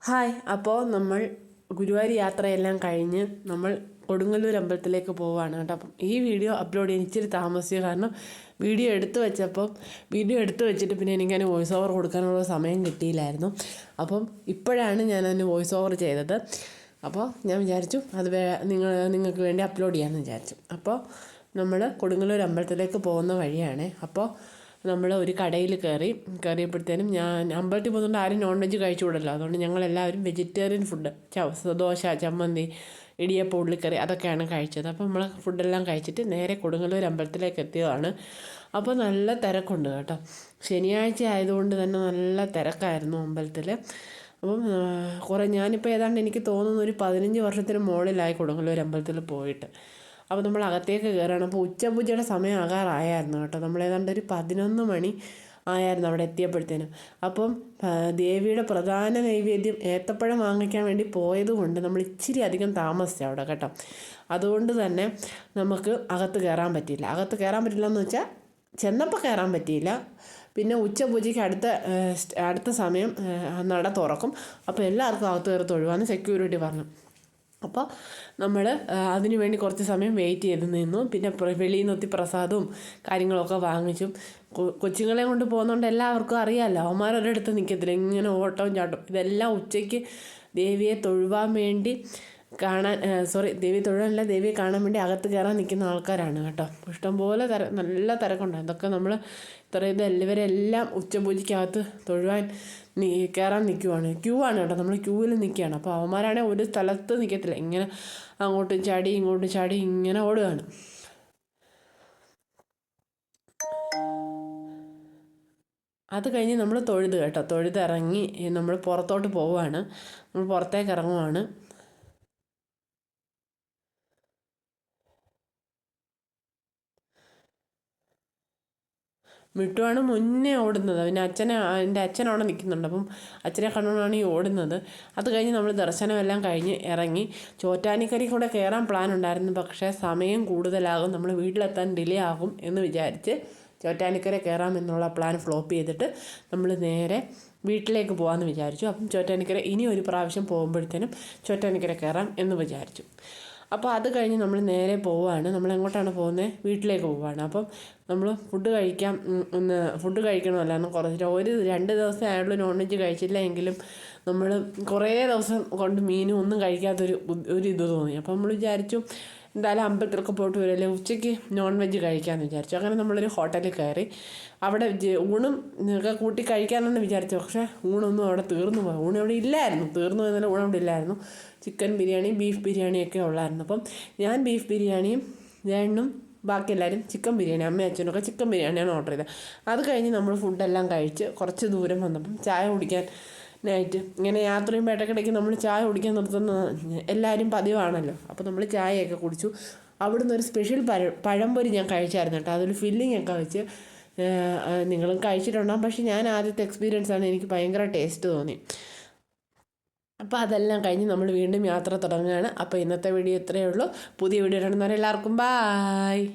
Hi. അപ്പോൾ നമ്മൾ ഗുരുവായൂർ യാത്രയെല്ലാം കഴിഞ്ഞ് നമ്മൾ കൊടുങ്ങല്ലൂർ അമ്പലത്തിലേക്ക് പോവുകയാണ് കേട്ടോ. അപ്പം ഈ വീഡിയോ അപ്ലോഡ് ചെയ്യാൻ ഇച്ചിരി താമസിച്ചു, കാരണം വീഡിയോ എടുത്തു വെച്ചിട്ട് പിന്നെ എനിക്കതിന് വോയിസ് ഓവർ കൊടുക്കാനുള്ള സമയം കിട്ടിയില്ലായിരുന്നു. അപ്പം ഇപ്പോഴാണ് ഞാനതിന് വോയിസ് ഓവർ ചെയ്തത്. അപ്പോൾ ഞാൻ വിചാരിച്ചു അത് നിങ്ങൾക്ക് വേണ്ടി അപ്ലോഡ് ചെയ്യാമെന്ന് വിചാരിച്ചു. അപ്പോൾ നമ്മൾ കൊടുങ്ങല്ലൂർ അമ്പലത്തിലേക്ക് പോകുന്ന വഴിയാണ്. അപ്പോൾ നമ്മൾ ഒരു കടയിൽ കയറിയപ്പോഴത്തേനും ഞാൻ അമ്പലത്തിൽ പോകുന്നതുകൊണ്ട് ആരും നോൺ വെജ് കഴിച്ചുകൂടല്ലോ. അതുകൊണ്ട് ഞങ്ങളെല്ലാവരും വെജിറ്റേറിയൻ ഫുഡ്, ദോശ, ചമ്മന്തി, ഇടിയപ്പം, ഉള്ളിക്കറി അതൊക്കെയാണ് കഴിച്ചത്. അപ്പോൾ നമ്മൾ ഫുഡെല്ലാം കഴിച്ചിട്ട് നേരെ കൊടുങ്ങല്ലൂർ അമ്പലത്തിലേക്ക് എത്തിയതാണ്. അപ്പോൾ നല്ല തിരക്കുണ്ട് കേട്ടോ. ശനിയാഴ്ച ആയതുകൊണ്ട് തന്നെ നല്ല തിരക്കായിരുന്നു അമ്പലത്തിൽ. അപ്പം ഞാനിപ്പോൾ ഏതാണ്ട് എനിക്ക് തോന്നുന്നു ഒരു 15 വർഷത്തിന് മുകളിലായി കൊടുങ്ങല്ലൂർ അമ്പലത്തിൽ പോയിട്ട്. അപ്പോൾ നമ്മൾ അകത്തേക്ക് കയറുകയാണ്. അപ്പോൾ ഉച്ചപൂജയുടെ സമയം ആകാറായായിരുന്നു കേട്ടോ. നമ്മൾ ഏതാണ്ട് ഒരു 11 മണി ആയിരുന്നു അവിടെ എത്തിയപ്പോഴത്തേനും. അപ്പം ദേവിയുടെ പ്രധാന നൈവേദ്യം ഏത്തപ്പഴം വാങ്ങിക്കാൻ വേണ്ടി പോയതുകൊണ്ട് നമ്മൾ ഇച്ചിരി അധികം താമസിച്ചു അവിടെ കേട്ടോ. അതുകൊണ്ട് തന്നെ നമുക്ക് അകത്ത് കയറാൻ പറ്റിയില്ല എന്ന് വെച്ചാൽ ചെന്നപ്പോൾ കയറാൻ പറ്റിയില്ല. പിന്നെ ഉച്ചപൂജയ്ക്ക് അടുത്ത സമയം നട തുറക്കും. അപ്പോൾ എല്ലാവർക്കും അകത്ത് കയറി തൊഴുവാന്ന് സെക്യൂരിറ്റി പറഞ്ഞു. അപ്പോൾ നമ്മൾ അതിനു വേണ്ടി കുറച്ച് സമയം വെയിറ്റ് ചെയ്ത് നിന്നു. പിന്നെ വെളിയിൽ നിന്ന് പ്രസാദവും കാര്യങ്ങളൊക്കെ വാങ്ങിച്ചു. കൊച്ചുങ്ങളെ കൊണ്ട് പോകുന്നതുകൊണ്ട് എല്ലാവർക്കും അറിയാമല്ലോ, അവന്മാരൊരിടത്ത് നിൽക്കത്തില്ല, ഇങ്ങനെ ഓട്ടവും ചാട്ടവും. ഇതെല്ലാം ഉച്ചയ്ക്ക് ദേവിയെ തൊഴുവാൻ വേണ്ടി ദേവിയെ കാണാൻ വേണ്ടി അകത്ത് കയറാൻ നിൽക്കുന്ന ആൾക്കാരാണ് കേട്ടോ. ഇഷ്ടംപോലെ നല്ല തിരക്കുണ്ടാകും. അതൊക്കെ നമ്മൾ ഇവരെല്ലാം ഉച്ചപൂജയ്ക്കകത്ത് തൊഴുവാൻ കയറാൻ നിൽക്കുവാണ്. ക്യൂ ആണ് കേട്ടോ. നമ്മൾ ക്യൂവിൽ നിൽക്കുകയാണ്. അപ്പോൾ അവന്മാരാണെങ്കിൽ ഒരു സ്ഥലത്ത് നിൽക്കത്തില്ല, ഇങ്ങനെ അങ്ങോട്ടും ചാടി ഇങ്ങോട്ടും ചാടി ഇങ്ങനെ ഓടുകയാണ്. അത് കഴിഞ്ഞ് നമ്മൾ തൊഴുതിറങ്ങി നമ്മൾ പുറത്തോട്ട് പോവുകയാണ്. നമ്മൾ പുറത്തേക്ക് ഇറങ്ങുവാണ്. മിട്ടുവാണ് മുന്നേ ഓടുന്നത്. പിന്നെ എൻ്റെ അച്ഛൻ അവിടെ നിൽക്കുന്നുണ്ട്. അപ്പം അച്ഛനെ കണ്ടുകൊണ്ടാണ് ഈ ഓടുന്നത്. അത് കഴിഞ്ഞ് നമ്മൾ ദർശനമെല്ലാം കഴിഞ്ഞ് ഇറങ്ങി. ചോറ്റാനിക്കരി കൂടെ കയറാൻ പ്ലാൻ ഉണ്ടായിരുന്നു, പക്ഷേ സമയം കൂടുതലാകും, നമ്മൾ വീട്ടിലെത്താൻ ഡിലേ ആകും എന്ന് വിചാരിച്ച് ചോറ്റാനിക്കര കയറാമെന്നുള്ള പ്ലാൻ ഫ്ലോപ്പ് ചെയ്തിട്ട് നമ്മൾ നേരെ വീട്ടിലേക്ക് പോകാമെന്ന് വിചാരിച്ചു. അപ്പം ചോറ്റാനിക്കര ഇനി ഒരു പ്രാവശ്യം പോകുമ്പോഴത്തേനും ചോറ്റാനിക്കര കയറാം എന്ന് വിചാരിച്ചു. അപ്പോൾ അത് കഴിഞ്ഞ് നമ്മൾ നേരെ പോവുകയാണ്. നമ്മൾ എങ്ങോട്ടാണ് പോകുന്നത്? വീട്ടിലേക്ക് പോവുകയാണ്. അപ്പം നമ്മൾ ഫുഡ് കഴിക്കണമല്ലോ. കുറച്ച് 1-2 ദിവസം ആയുള്ളൂ നോൺ വെജ് കഴിച്ചില്ല എങ്കിലും നമ്മൾ കുറേ ദിവസം കൊണ്ട് മീനും ഒന്നും കഴിക്കാത്തൊരു ഇത് തോന്നി. അപ്പോൾ നമ്മൾ വിചാരിച്ചു എന്തായാലും അമ്പലത്തിലൊക്കെ പോയിട്ട് വരുമല്ലേ, ഉച്ചയ്ക്ക് നോൺ വെജ് കഴിക്കാമെന്ന് വിചാരിച്ചു. അങ്ങനെ നമ്മളൊരു ഹോട്ടലിൽ കയറി. അവിടെ ഊണും ഒക്കെ കൂട്ടി കഴിക്കാമെന്ന് വിചാരിച്ചു. പക്ഷേ ഊണൊന്നും അവിടെ തീർന്നു പോയി. ഊണ് അവിടെ ഇല്ലായിരുന്നു. തീർന്നു പോയെന്നല്ല, ഊണ് അവിടെ ഇല്ലായിരുന്നു. ചിക്കൻ ബിരിയാണി, ബീഫ് ബിരിയാണിയൊക്കെ ഉള്ളായിരുന്നു. അപ്പം ഞാൻ ബീഫ് ബിരിയാണിയും രണ്ടും, ബാക്കി എല്ലാവരും ചിക്കൻ ബിരിയാണി, അമ്മയും അച്ഛനൊക്കെ ചിക്കൻ ബിരിയാണിയാണ് ഓർഡർ ചെയ്തത്. അത് കഴിഞ്ഞ് നമ്മൾ ഫുഡെല്ലാം കഴിച്ച് കുറച്ച് ദൂരം വന്നപ്പം ചായ കുടിക്കാൻ നൈറ്റ് ഇങ്ങനെ യാത്ര ചെയ്യുമ്പോൾ ഇടയ്ക്കിടയ്ക്ക് നമ്മൾ ചായ കുടിക്കാൻ നിർത്തുന്ന എല്ലാവരും പതിവാണല്ലോ. അപ്പോൾ നമ്മൾ ചായയൊക്കെ കുടിച്ചു. അവിടുന്ന് ഒരു സ്പെഷ്യൽ പഴംപൊരി ഞാൻ കഴിച്ചായിരുന്നു കേട്ടോ. അതൊരു ഫില്ലിംഗ് ഒക്കെ വെച്ച് നിങ്ങളും കഴിച്ചിട്ടുണ്ടാകും. പക്ഷേ ഞാൻ ആദ്യത്തെ എക്സ്പീരിയൻസ് ആണ്, എനിക്ക് ഭയങ്കര ടേസ്റ്റ് തോന്നി. അപ്പോൾ അതെല്ലാം കഴിഞ്ഞ് നമ്മൾ വീണ്ടും യാത്ര തുടങ്ങുകയാണ്. അപ്പോൾ ഇന്നത്തെ വീഡിയോ ഇത്രയേ ഉള്ളൂ. പുതിയ വീഡിയോ കാണുന്നവരെല്ലാവർക്കും ബായ്.